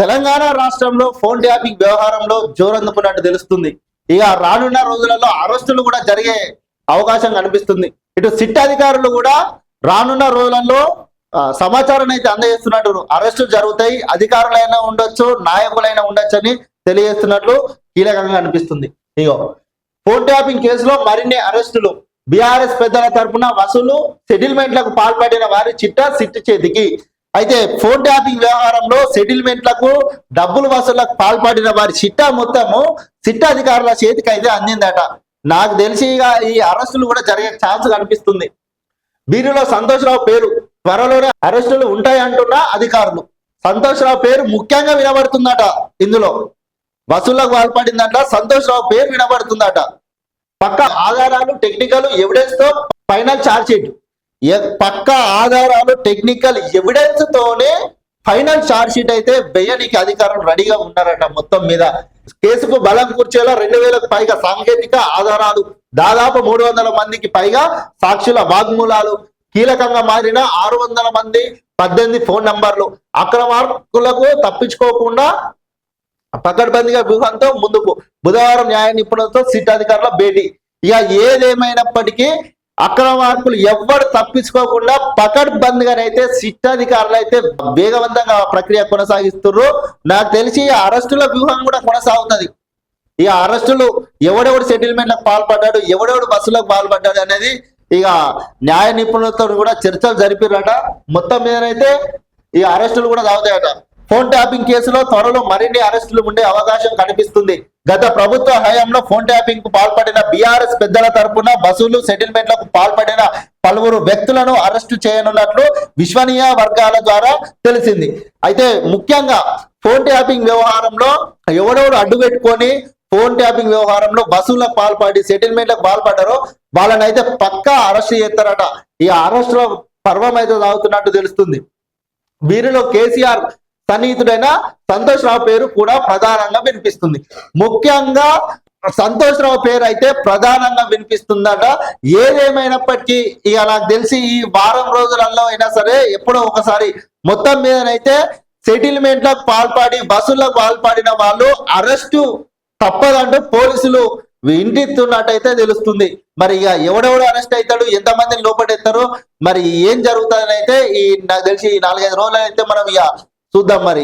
తెలంగాణ రాష్ట్రంలో phone tapping వ్యవహారంలో జోరందుకున్నట్టు తెలుస్తుంది. ఇక రానున్న రోజులలో అరెస్టులు కూడా జరిగే అవకాశం కనిపిస్తుంది. ఇటు సిట్ అధికారులు కూడా రానున్న రోజులలో సమాచారం అయితే అందజేస్తున్నట్టు అరెస్టులు జరుగుతాయి, అధికారులైనా ఉండొచ్చు, నాయకులైనా ఉండొచ్చు అని తెలియజేస్తున్నట్లు కీలకంగా అనిపిస్తుంది. ఇగో ఫోన్ ట్యాపింగ్ కేసులో మరిన్ని అరెస్టులు. బీఆర్ఎస్ పెద్దల తరపున వసూలు, సెటిల్మెంట్లకు పాల్పడిన వారి చిట్టా సిట్ చేతికి. అయితే ఫోన్ ట్యాపింగ్ వ్యవహారంలో సెటిల్మెంట్లకు డబ్బులు వసూళ్లకు పాల్పడిన వారి చిట్టా మొత్తము సిట్ అధికారుల చేతికి అయితే అందిందట. నాకు తెలిసి ఈ అరెస్టులు కూడా జరిగే ఛాన్స్ కనిపిస్తుంది. వీరిలో సంతోష్ రావు పేరు త్వరలోనే అరెస్టులు ఉంటాయంటున్న అధికారులు. సంతోష్ రావు పేరు ముఖ్యంగా వినబడుతుందట. ఇందులో వసూళ్లకు పాల్పడిందట సంతోష్ రావు పేరు వినబడుతుందట. పక్క ఆధారాలు, టెక్నికల్ ఎవిడెన్స్ తో ఫైనల్ ఛార్జ్ షీట్. పక్క ఆధారాలు, టెక్నికల్ ఎవిడెన్స్ తోనే ఫైనల్ ఛార్జ్ షీట్ అయితే వేయడానికి అధికారులు రెడీగా ఉన్నారట. మొత్తం మీద కేసుకు బలం కూర్చేలా 2000కు పైగా సాంకేతిక ఆధారాలు, దాదాపు 300 మందికి పైగా సాక్షుల వాగ్మూలాలు, కీలకంగా మారిన 600 మంది 18 ఫోన్ నంబర్లు, అక్రమార్కులకు తప్పించుకోకుండా పకడ్బందీగా వ్యూహంతో ముందుకు. బుధవారం న్యాయ నిపుణులతో సిట్ అధికారుల భేటీ. ఇక ఏదేమైనప్పటికీ అక్రమార్కులు ఎవ్వరు తప్పించుకోకుండా పకడ్బందీగానైతే సిట్ అధికారులు అయితే వేగవంతంగా ప్రక్రియ కొనసాగిస్తున్నారు. నాకు తెలిసి అరెస్టుల వ్యూహం కూడా కొనసాగుతుంది. ఇక అరెస్టులు ఎవడెవడు సెటిల్మెంట్లకు పాల్పడ్డాడు, ఎవడెవడు బస్సులకు పాల్పడ్డాడు అనేది ఇక న్యాయ నిపుణులతో కూడా చర్చలు జరిపిరట. మొత్తం మీదనైతే ఈ అరెస్టులు కూడా సాగుతాయట. ఫోన్ ట్యాపింగ్ కేసులో త్వరలో మరిన్ని అరెస్టులు ఉండే అవకాశం కనిపిస్తుంది. గత ప్రభుత్వ హయాంలో ఫోన్ ట్యాపింగ్ కు పాల్పడిన బీఆర్ఎస్ పెద్దల తరపున బస్సులు, సెటిల్మెంట్లకు పాల్పడిన పలువురు వ్యక్తులను అరెస్టు చేయనున్నట్లు విశ్వనీయ వర్గాల ద్వారా తెలిసింది. అయితే ముఖ్యంగా ఫోన్ ట్యాపింగ్ వ్యవహారంలో ఎవరెవరు అడ్డు పెట్టుకొని ఫోన్ ట్యాపింగ్ వ్యవహారంలో బస్సులకు పాల్పడి సెటిల్మెంట్లకు పాల్పడ్డారో వాళ్ళని అయితే పక్కా అరెస్ట్ చేస్తారట. ఈ అరెస్టుల పర్వం అయితే సాగుతున్నట్టు తెలుస్తుంది. వీరిలో కేసీఆర్ సన్నిహితుడైన సంతోష్ రావు పేరు కూడా ప్రధానంగా వినిపిస్తుంది. ముఖ్యంగా సంతోష్ రావు పేరు అయితే ప్రధానంగా వినిపిస్తుందట. ఏదేమైనప్పటికీ ఇక నాకు తెలిసి ఈ వారం రోజులలో అయినా సరే ఎప్పుడో ఒకసారి మొత్తం మీదనైతే సెటిల్మెంట్లకు పాల్పడి బస్సులకు పాల్పడిన వాళ్ళు అరెస్టు తప్పదంటూ పోలీసులు ఇంటిస్తున్నట్టయితే తెలుస్తుంది. మరి ఇక ఎవడెవడు అరెస్ట్ అవుతాడు, ఎంతమందిని లోపడెత్తారు, మరి ఏం జరుగుతుందని అయితే నాకు తెలిసి ఈ 4-5 రోజులు అయితే మనం ఇక చూద్దాం మరి.